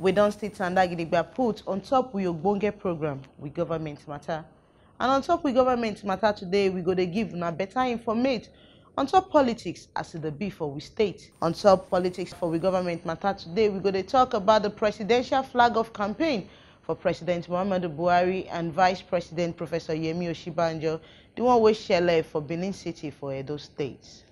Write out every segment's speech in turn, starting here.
We don't state and Gidigba put on top we ogbonge program with government matter. And on top with government matter today, we go to give una better informate on top politics as it be for we state. On top politics for we government matter today, we go to talk about the presidential flag of campaign for President Muhammadu Buhari and Vice President Professor Yemi Osinbajo, the one we share for Benin City for Edo State.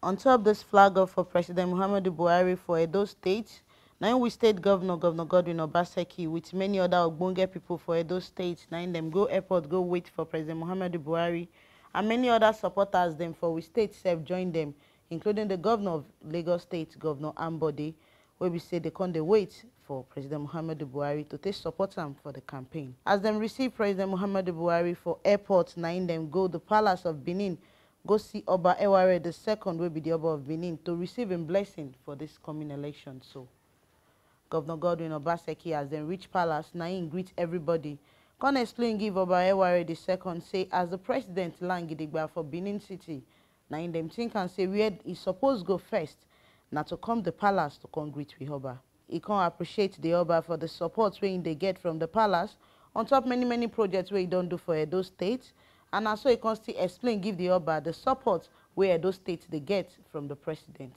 On top this flag of for President Muhammadu Buhari for Edo State, now we state Governor Godwin Obaseki with many other ogbonge people for Edo State. Now them go airport, go wait for President Muhammadu Buhari, and many other supporters them for we state self join them, including the Governor of Lagos State, Governor Ambode, where we say they can't wait for President Muhammadu Buhari to take support them for the campaign. As them receive President Muhammadu Buhari for airport, now them go the Palace of Benin, go see Oba Eware II, will be the Oba of Benin, to receive him blessing for this coming election. So Governor Godwin Obaseki as then reach palace, now he greet everybody. Can explain give Oba Eware II say as the president land Gidigba for Benin City, now in them think and say where he supposed go first, now to come the palace to come greet with Oba. He can appreciate the Oba for the support where they get from the palace, on top many projects where he don't do for Edo State, and also he can still explain give the Oba the support where Edo State they get from the president.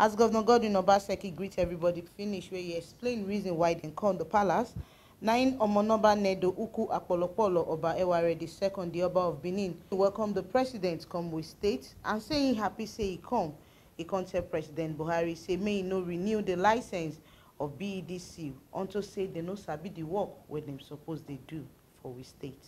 As Governor Godwin Obaseki greet everybody finish where he explain reason why they come the palace, Nine Omonoba Nedo Uku Apolopolo Oba Eware II, the Oba of Benin, welcome the president come with state and saying happy say he come. He can't tell President Buhari say may he no renew the license of BEDC until say they no sabi the work where them suppose they do for we state.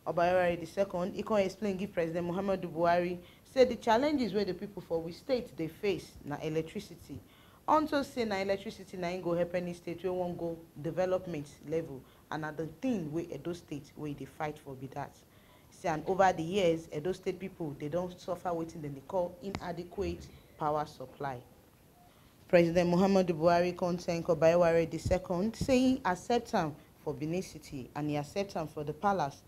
Oba Eware II, he can explain give President Muhammadu Buhari say the challenges where the people for we state they face na electricity. Until say na electricity na ain't go help any state we won't go development level, and at the thing where Edo State where they fight for be that. Say and over the years, Edo State people they don't suffer waiting they call inadequate power supply. President Muhammadu Buhari thank Oba Eware II saying accept him for Benin City and he accept him for the palace.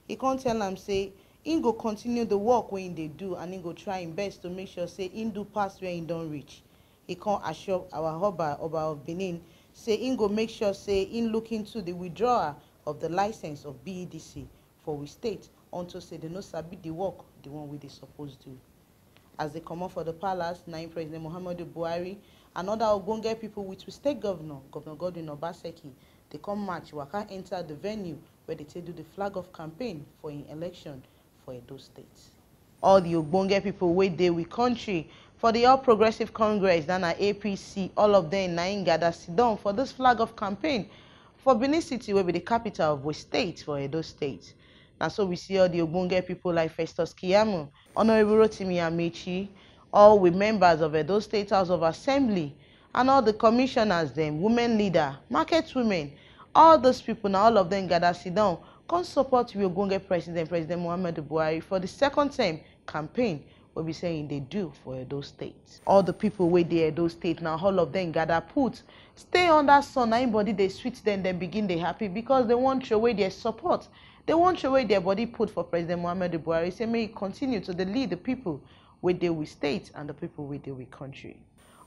He can't tell him say he go continue the work when they do and he go try his best to make sure say he do pass where he don't reach. He can't assure our Oba of Benin say he go make sure say he look into the withdrawal of the license of BEDC for we state until say they no sabi the work the one way they supposed to. As they come up for the palace, now President Muhammadu Buhari and other ogbonge people with state Governor Godwin Obaseki, they come march waka enter the venue where they take do the flag of campaign for an election for Edo State. All the ogbonge people wait there with country for the All Progressive Congress, then APC, all of them now gather sit down for this flag of campaign for Benin City, will be the capital of West State for Edo State. And so we see all the ogbonge people like Festus Kiyamu, Honorable Rotimi Amechi, all with members of Edo State House of Assembly, and all the commissioners, them, women leader, market women, all those people now, all of them gather sit down, come support the ogbonge President Muhammadu Buhari for the second term campaign. We'll be saying they do for Edo State. All the people wait there Edo State now, all of them gather put, stay under sun, anybody they sweet then they begin they happy because they want to show away their support. They want to show away their body put for President Muhammadu Buhari. Say may he continue to lead the people with they with state and the people with they with country.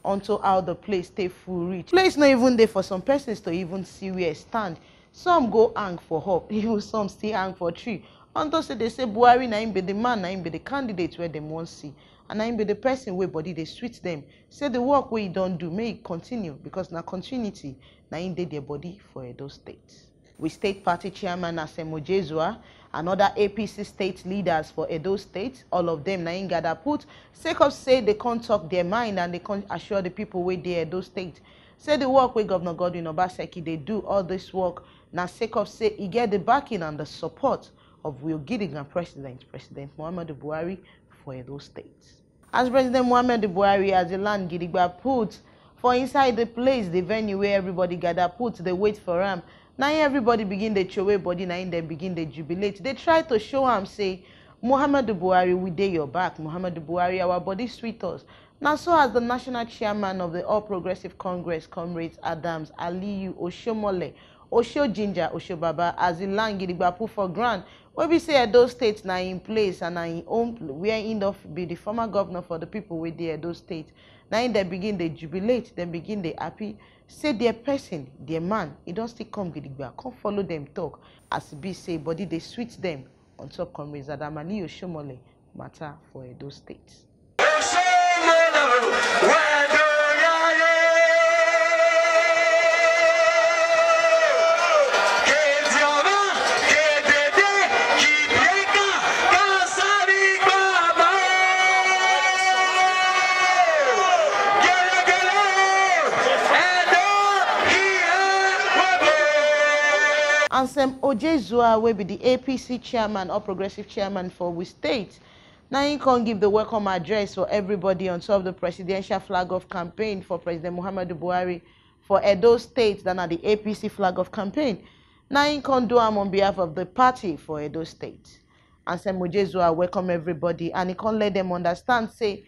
Until how the place stay full reach. Place not even there for some persons to even see where stand. Some go hang for hope, even some still hang for tree. Until say they say Buhari na him be the man, na him be the candidate where they want see, and na him be the person where body they sweet them. Say the work where he don't do, may it continue because na continuity na him dey their body for Edo State. We state party chairman Asemo Jezua and other APC state leaders for Edo State, all of them na him gather put, sake of say they can't talk their mind and they can't assure the people where they Edo State. Say the work where Governor Godwin Obaseki they do all this work, na sake of say he get the backing and the support of Will Gidigan President Muhammadu Buhari for Edo State. As President Muhammadu Buhari as the land Gidigba put for inside the place, the venue where everybody gather put, they wait for him. Now everybody begin to show away body, now they begin to jubilate. They try to show him say, Muhammadu Buhari, we dey your back. Muhammadu Buhari, our body sweet us. Now so as the national chairman of the All Progressive Congress, Comrades Adams Aliyu Oshomole, Osho Ginger, Osho Baba, as the land gidigba put for ground. When we say Edo State now in place and now in own, we are in of be the former governor for the people with the Edo State. Now in they begin they jubilate, then begin they happy. Say their person, their man, it don't still come gidigba, come follow them talk. As be say body they sweet them on top comrades Adamani Oshomole matter for Edo State. Ansem Ojezua will be the APC chairman or progressive chairman for we state. Now he can give the welcome address for everybody on top of the presidential flag of campaign for President Muhammadu Buhari for Edo State than at the APC flag of campaign. Now he can do him on behalf of the party for Edo State. Ansem Ojezua welcome everybody and he can let them understand say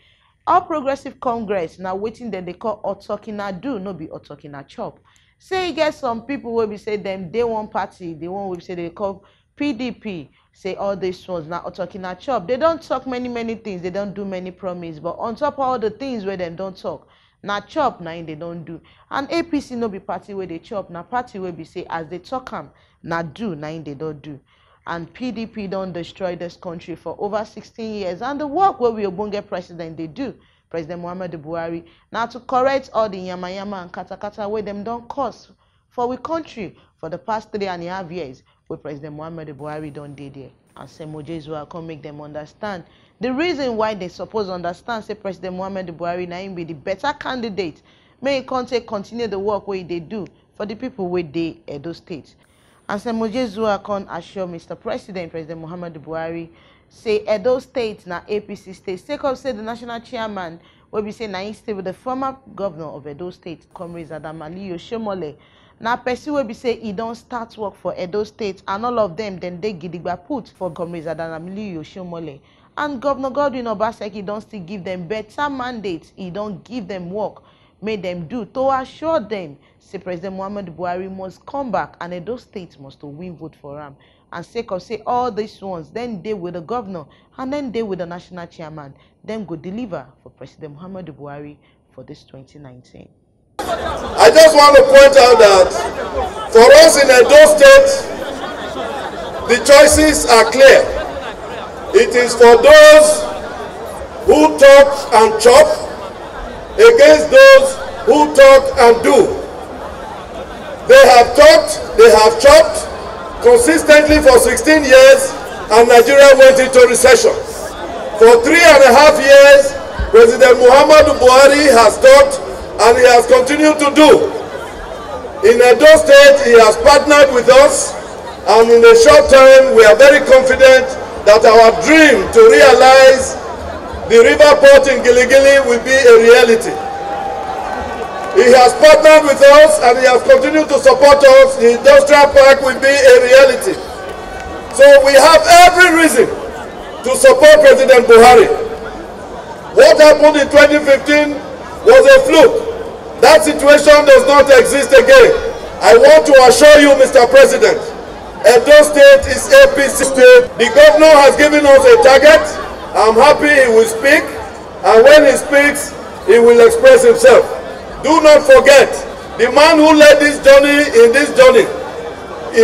all progressive congress now waiting that they call Otokina do no be Otokina chop. Say you get some people will be say them they one party, they one will say they call PDP, say all these ones now talking a chop. They don't talk many things, they don't do many promises, but on top of all the things where they don't talk, now chop now they don't do. And APC no be party where they chop, now party where be say as they talk them, now do now they don't do. And PDP don't destroy this country for over 16 years. And the work where we Obonge president they do. President Muhammadu Buhari now to correct all the yama and katakata where them don't cause for we country for the past 3.5 years where President Muhammadu Buhari don't did there. And Semojezua can make them understand the reason why they suppose understand say President Muhammadu Buhari now be the better candidate. May he continue the work where they do for the people where they Edo State. And Semojezua can assure Mr. President Muhammadu Buhari say Edo State na APC state. Sake of say the national chairman will be say na he stay with the former governor of Edo State, comrades Adamani Oshomole. Now person will be say he don't start work for Edo State and all of them then they gidigba put for comrades Adamani Oshomole. And Governor Godwin Obaseki don't still give them better mandates. He don't give them work. Made them do to assure them say President Muhammadu Buhari must come back and Edo State must win vote for him. And sake of say all these ones, then they with the governor and then they with the national chairman, then go deliver for President Muhammadu Buhari for this 2019. I just want to point out that for us in Edo State, the choices are clear. It is for those who talk and chop against those who talk and do. They have talked, they have chopped consistently for 16 years and Nigeria went into recession. For 3.5 years, President Muhammadu Buhari has talked and he has continued to do. In Edo State, he has partnered with us and in a short time, we are very confident that our dream to realize the river port in Giligili will be a reality. He has partnered with us and he has continued to support us. The industrial park will be a reality. So we have every reason to support President Buhari. What happened in 2015 was a fluke. That situation does not exist again. I want to assure you, Mr. President, Edo State is APC state. The governor has given us a target. I'm happy he will speak, and when he speaks, he will express himself. Do not forget, the man who led this journey in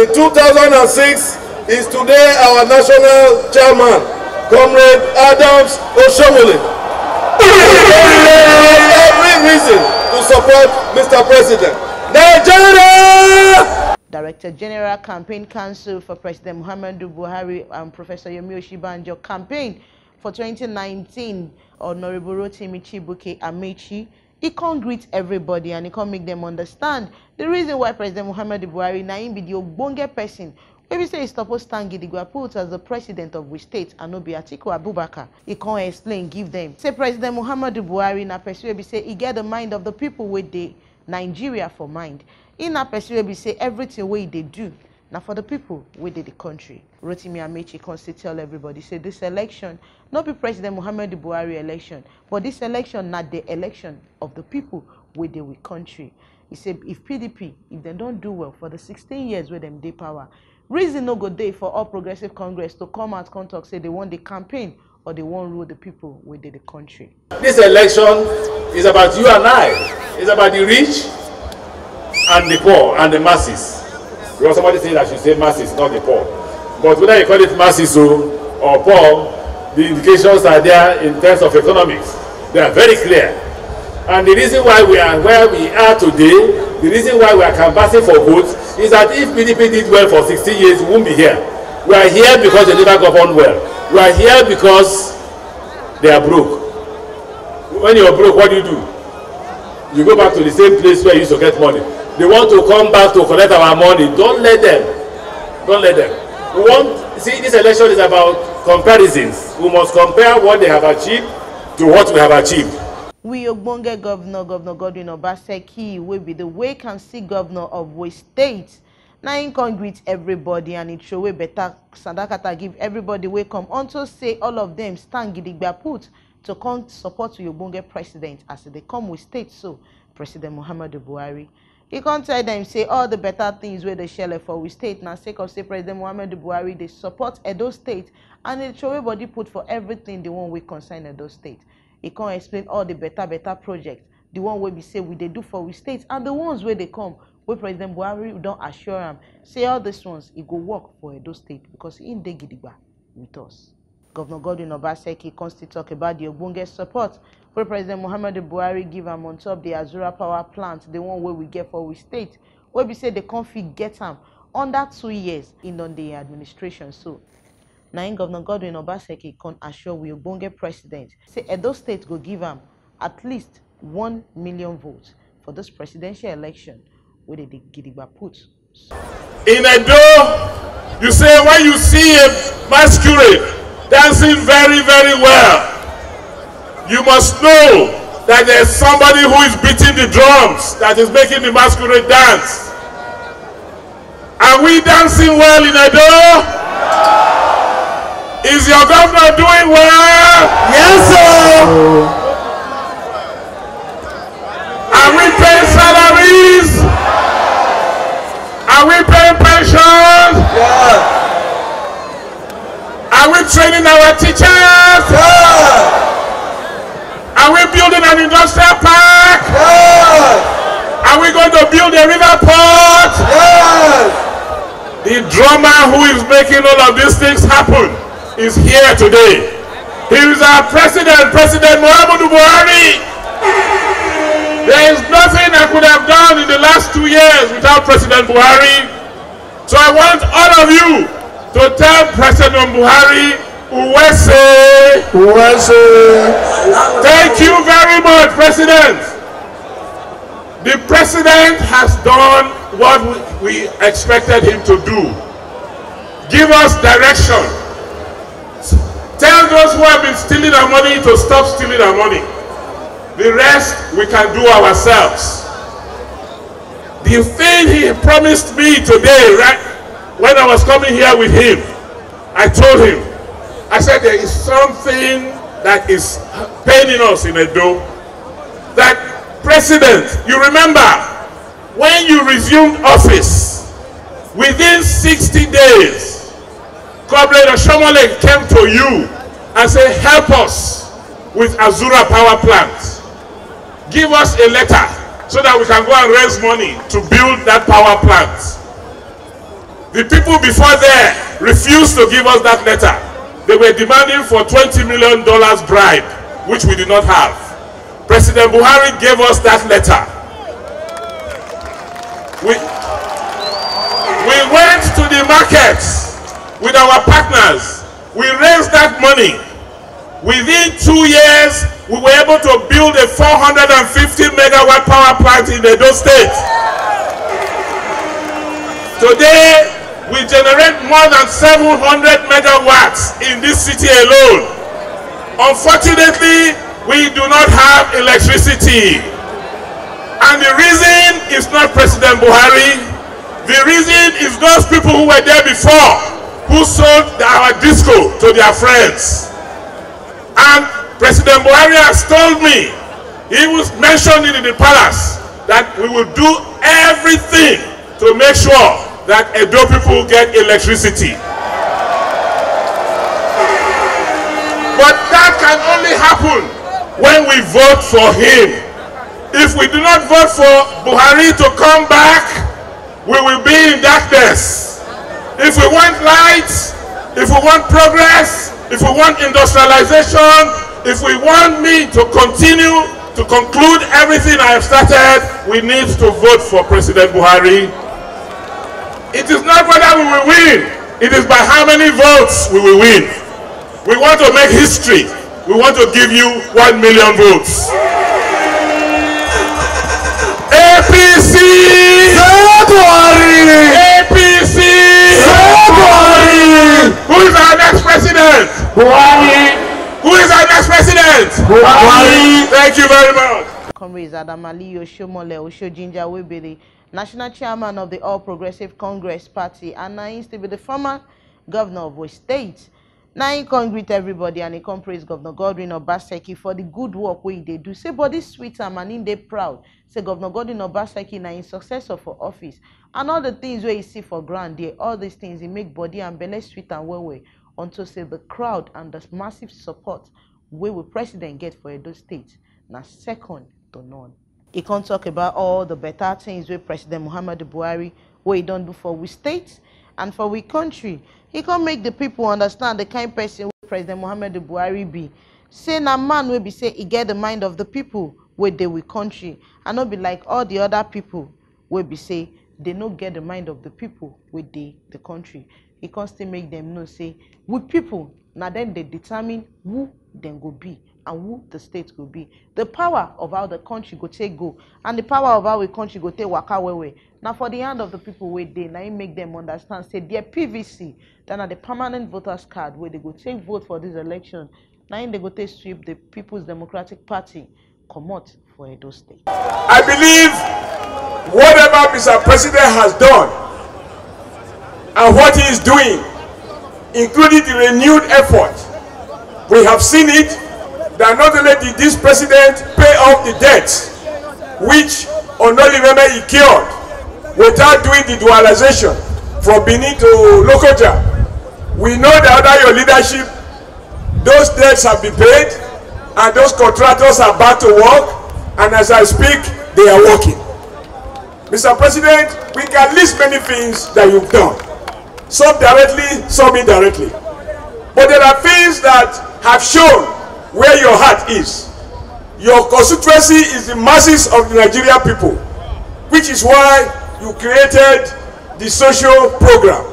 2006 is today our national chairman, Comrade Adams Oshomole. Every reason to support Mr. President. Nigeria! Director General Campaign Council for President Muhammadu Buhari and Professor Yomi Oshibanjo campaign for 2019, Honorable Rotimi Chibuke Amechi, he can't greet everybody and he can't make them understand the reason why President Muhammadu Buhari na him be the Obonge person. When we say he's supposed to stand gidigba put as the president of we state and no be Atiku Abubakar, he can't explain, give them. Say President Muhammadu Buhari na person we say he get the mind of the people with the Nigeria for mind. In a person we say everything way they do. Now for the people within the country, Rotimi Amechi can still tell everybody, say this election, not be President Muhammadu Buhari election, but this election not the election of the people within the country. He said if PDP, if they don't do well for the 16 years where them dey power, reason no go dey for All Progressive Congress to come out and talk say they want the campaign or they want rule the people within the country. This election is about you and I. It's about the rich and the poor and the masses. Because somebody said I should say masses, not the poor. But whether you call it masses or poor, the indications are there in terms of economics. They are very clear. And the reason why we are where we are today, the reason why we are canvassing for votes, is that if PDP did well for 16 years, we won't be here. We are here because they never governed well. We are here because they are broke. When you are broke, what do? You go back to the same place where you used to get money. They want to come back to collect our money. Don't let them. Don't let them. We want, see, this election is about comparisons. We must compare what they have achieved to what we have achieved. We Ogbonge Governor Godwin Obaseki will be the wait-and-see governor of Oyo State. Now he can greet everybody and it show way better Sandakata give everybody welcome unto say all of them stand gidigba put to come support to Ogbonge president as they come with state so President Muhammadu Buhari. He can't tell them say all the better things where they share for we state now sake of say President Muhammadu Buhari they support Edo State and it show everybody put for everything the one we concern Edo State. He can't explain all the better projects, the one where we say we they do for we state and the ones where they come where President Buhari don't assure him say all these ones it go work for Edo State because he in Gidigba with us. Governor Godwin Obaseki comes to talk about the Ogbonge support where President Muhammadu Buhari give him on top the Azura power plant, the one where we get for we state, where we say the config get him under 2 years in on the administration. So now Governor Godwin Obaseki can assure we Ogbonge president say Edo State go give him at least 1 million votes for this presidential election where they Gidigba put. In Edo, you say when you see a masquerade dancing very, very well, you must know that there's somebody who is beating the drums that is making the masquerade dance. Are we dancing well in Edo? Is your governor doing well? Yes, sir. Are we paying salaries? Are we paying pensions? Yeah. Are we training our teachers? Yeah. Are we building an industrial park? Yeah. Are we going to build a river port? Yeah. The drummer who is making all of these things happen is here today. He is our president, President Muhammadu Buhari. There is nothing I could have done in the last 2 years without President Buhari. So I want all of you to tell President Buhari, Uwese. Thank you very much, President. The President has done what we expected him to do. Give us direction. Tell those who have been stealing our money to stop stealing our money. The rest we can do ourselves. The thing he promised me today, right when I was coming here with him, I told him, I said there is something that is paining us in Edo. That President, you remember when you resumed office, within 60 days, Comrade Oshomole came to you and said, help us with Azura power plant. Give us a letter so that we can go and raise money to build that power plant. The people before there refused to give us that letter. They were demanding for $20 million bribe, which we did not have. President Buhari gave us that letter. We went to the markets with our partners. We raised that money. Within 2 years, we were able to build a 450 megawatt power plant in Edo State. Today, we generate more than 700 megawatts in this city alone. Unfortunately, we do not have electricity. And the reason is not President Buhari. The reason is those people who were there before, who sold our disco to their friends. And President Buhari has told me, he was mentioned in the palace, that we will do everything to make sure that Edo people get electricity. But that can only happen when we vote for him. If we do not vote for Buhari to come back, we will be in darkness. If we want light, if we want progress, if we want industrialization, if we want me to continue to conclude everything I have started, we need to vote for President Buhari. It is not whether we will win, it is by how many votes we will win. We want to make history. We want to give you 1 million votes. APC! APC! Who is our next president? Buhari! Who is our next president? Buhari! Thank you very much. Comrades Adamali Oshomole Oshojinja Webele, National Chairman of the All Progressive Congress Party, and I used to be the former governor of Oyo State. Now he can greet everybody and he can praise Governor Godwin Obaseki for the good work wey they do. Say body sweet and in they proud. Say Governor Godwin Obaseki na his successor for office. And all the things where you see for ground there, all these things he make body and belly sweet and well until say the crowd and the massive support we will president get for Edo State. Now second to none. He can talk about all the better things where President Muhammadu Buhari what he done do for we state and for we country. He can make the people understand the kind of person President Muhammadu Buhari be. Say na man will be say he get the mind of the people where they will country and not be like all the other people will be say they not get the mind of the people with the country. He can still make them know say we people now then they determine who then go be and who the state will be. The power of how the country go take go and the power of how the country go take waka way. Now for the hand of the people where they now make them understand say their PVC then are the permanent voters card where they go take vote for this election. Now they go take sweep the People's Democratic Party come out for Edo State. I believe whatever Mr. President has done and what he is doing, including the renewed effort, we have seen it that not only did this president pay off the debts which Onoliveme he cured without doing the dualization from Benin to Lokoja. We know that under your leadership, those debts have been paid and those contractors are back to work, and as I speak, they are working. Mr. President, we can list many things that you've done, some directly, some indirectly. But there are things that have shown where your heart is. Your constituency is the masses of the Nigerian people, which is why you created the social program,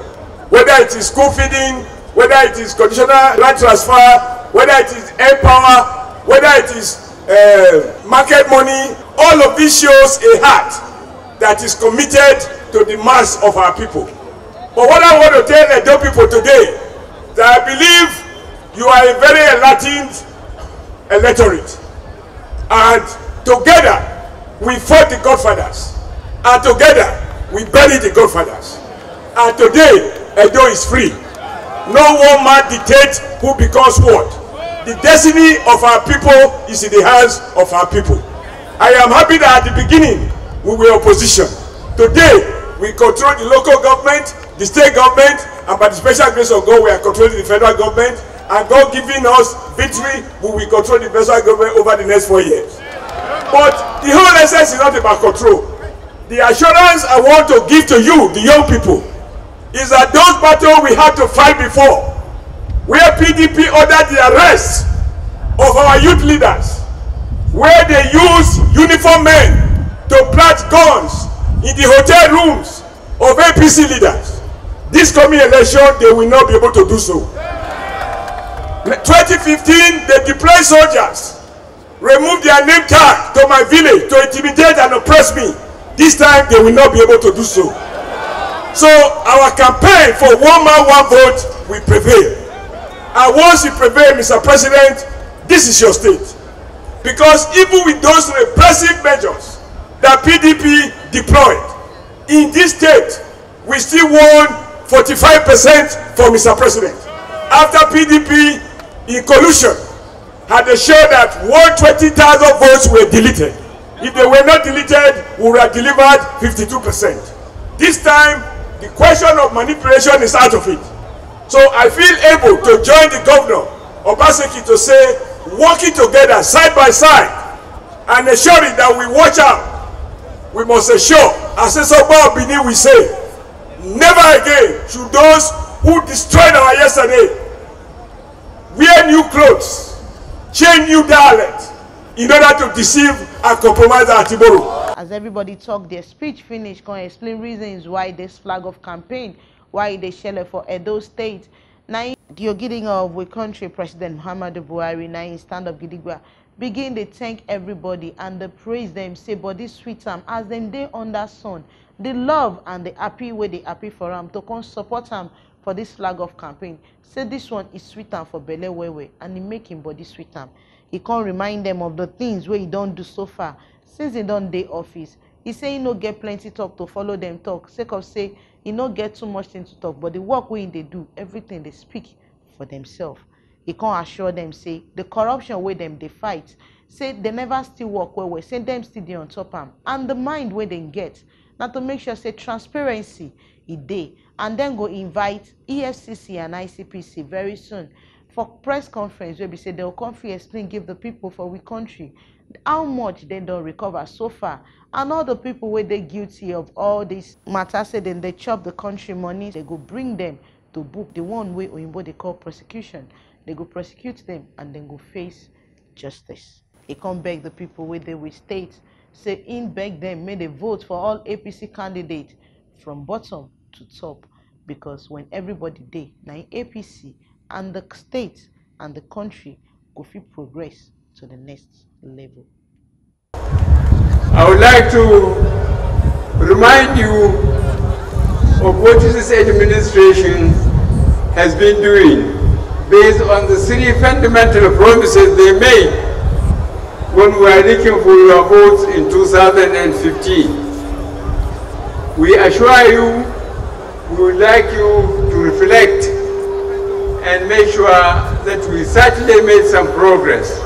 whether it is school feeding, whether it is conditional land transfer, whether it is empower, whether it is market money. All of this shows a heart that is committed to the mass of our people. But what I want to tell Edo people today, that I believe you are a very enlightened electorate, and together we fought the Godfathers, and together we buried the Godfathers, and today Edo is free. No one man dictates who becomes what. The destiny of our people is in the hands of our people. I am happy that at the beginning we were opposition. Today we control the local government, the state government, and by the special grace of God we are controlling the federal government, and God giving us victory, we will control the federal government over the next 4 years. But the whole essence is not about control. The assurance I want to give to you, the young people, is that those battles we had to fight before, where PDP ordered the arrest of our youth leaders, where they use uniformed men to plant guns in the hotel rooms of APC leaders. This coming election, they will not be able to do so. 2015, they deployed soldiers, removed their name tag to my village to intimidate and oppress me. This time, they will not be able to do so. So our campaign for one man, one vote will prevail. And once you prevail, Mr. President, this is your state. Because even with those repressive measures that PDP deployed, in this state, we still won 45% for Mr. President. After PDP, in collusion, had assured that 120,000 votes were deleted If they were not deleted, we would have delivered 52%. This time, the question of manipulation is out of it. So I feel able to join the governor, Obaseki, to say, working together side by side and ensuring that we watch out. We must ensure, as Esoba Benin we say, never again should those who destroyed our yesterday wear new clothes, change new dialect in order to deceive and compromise our tomorrow. As everybody talk their speech finish, can explain reasons why this flag of campaign, why they shell for Edo State. Now, the getting of we country President Muhammadu Buhari, now in stand up Gidigba, begin to thank everybody and they praise them, say body sweet them as them they under sun. The love and the happy way they happy for them to come support them for this flag of campaign. Say this one is sweet them for Bele Wewe and he make him body sweet them. He can't remind them of the things where he don't do so far since he don't day office. He say he no get plenty talk to follow them talk. Sake of say he no get too much thing to talk, but the work wey they do, everything they speak for themselves. He can't assure them say the corruption where them they fight, say they never still work well, say them still dey on top am, and the mind where they get. Now to make sure say transparency e dey, and then go invite EFCC and ICPC very soon for press conference where we say they'll come free explain, give the people for we country how much they don't recover so far, and all the people where they guilty of all this matter say then they chop the country money, they go bring them to book the one way Oyinbo they call prosecution. They go prosecute them and then go face justice. He can't beg the people where they will state, say in beg them, may they vote for all APC candidates from bottom to top, because when everybody dey now in APC and the state and the country go fit progress to the next level. I would like to remind you of what this administration has been doing based on the three fundamental promises they made when we were looking for your votes in 2015. We assure you, we would like you to reflect and make sure that we certainly made some progress.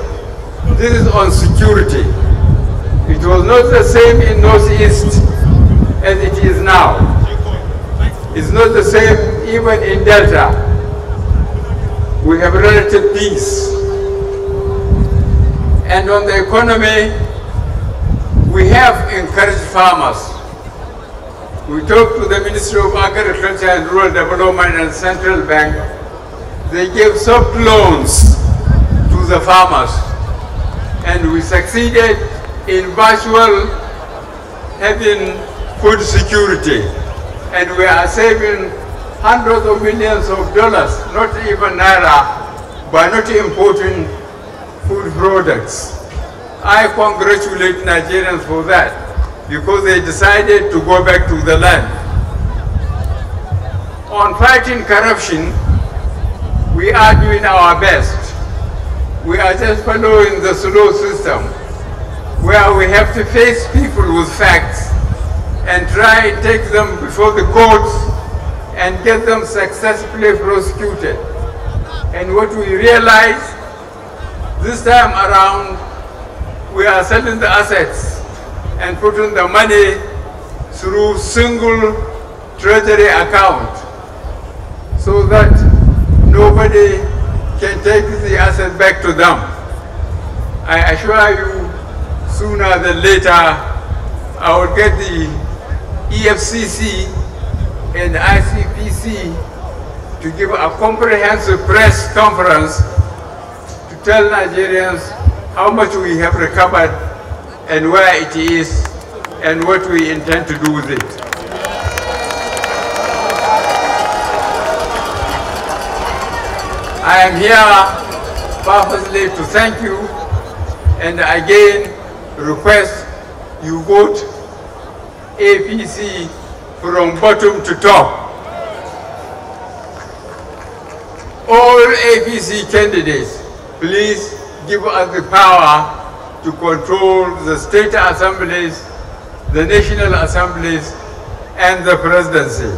This is on security. It was not the same in Northeast as it is now. It's not the same even in Delta. We have relative peace. And on the economy, we have encouraged farmers. We talked to the Ministry of Agriculture and Rural Development and Central Bank. They gave soft loans to the farmers. And we succeeded in virtual having food security. And we are saving hundreds of millions of dollars, not even naira, by not importing food products. I congratulate Nigerians for that, because they decided to go back to the land. On fighting corruption, we are doing our best. We are just following the slow system, where we have to face people with facts and try and take them before the courts and get them successfully prosecuted. And what we realize this time around, we are selling the assets and putting the money through single treasury account so that nobody can take the assets back to them. I assure you, sooner than later, I will get the EFCC and ICPC to give a comprehensive press conference to tell Nigerians how much we have recovered and where it is and what we intend to do with it. I am here purposely to thank you and again request you vote APC from bottom to top. All APC candidates, please give us the power to control the state assemblies, the national assemblies, and the presidency.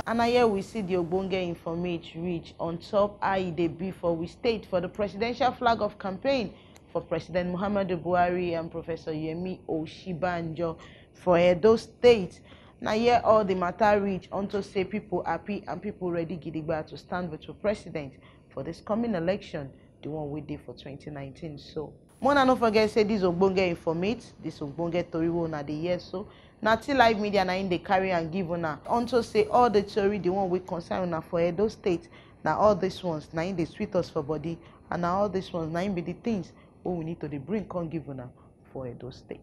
And here we see the Ogbonge information reach on top how they be for we state for the presidential flag of campaign for President Muhammadu Buhari and Professor Yemi Oshibanjo for Edo State. Now here all the matter reach unto say people happy and people ready gidigba to stand with the president for this coming election, the one we did for 2019. So Mona no forget say this ogbonge informate, this ogbonge toriwo na the year so. Now till live media na in the carry and give una unto say all the story the one we concern una for Edo State. Now all these ones now in the sweet us for body, and now all these ones now in be the things we need to bring come give una for Edo State.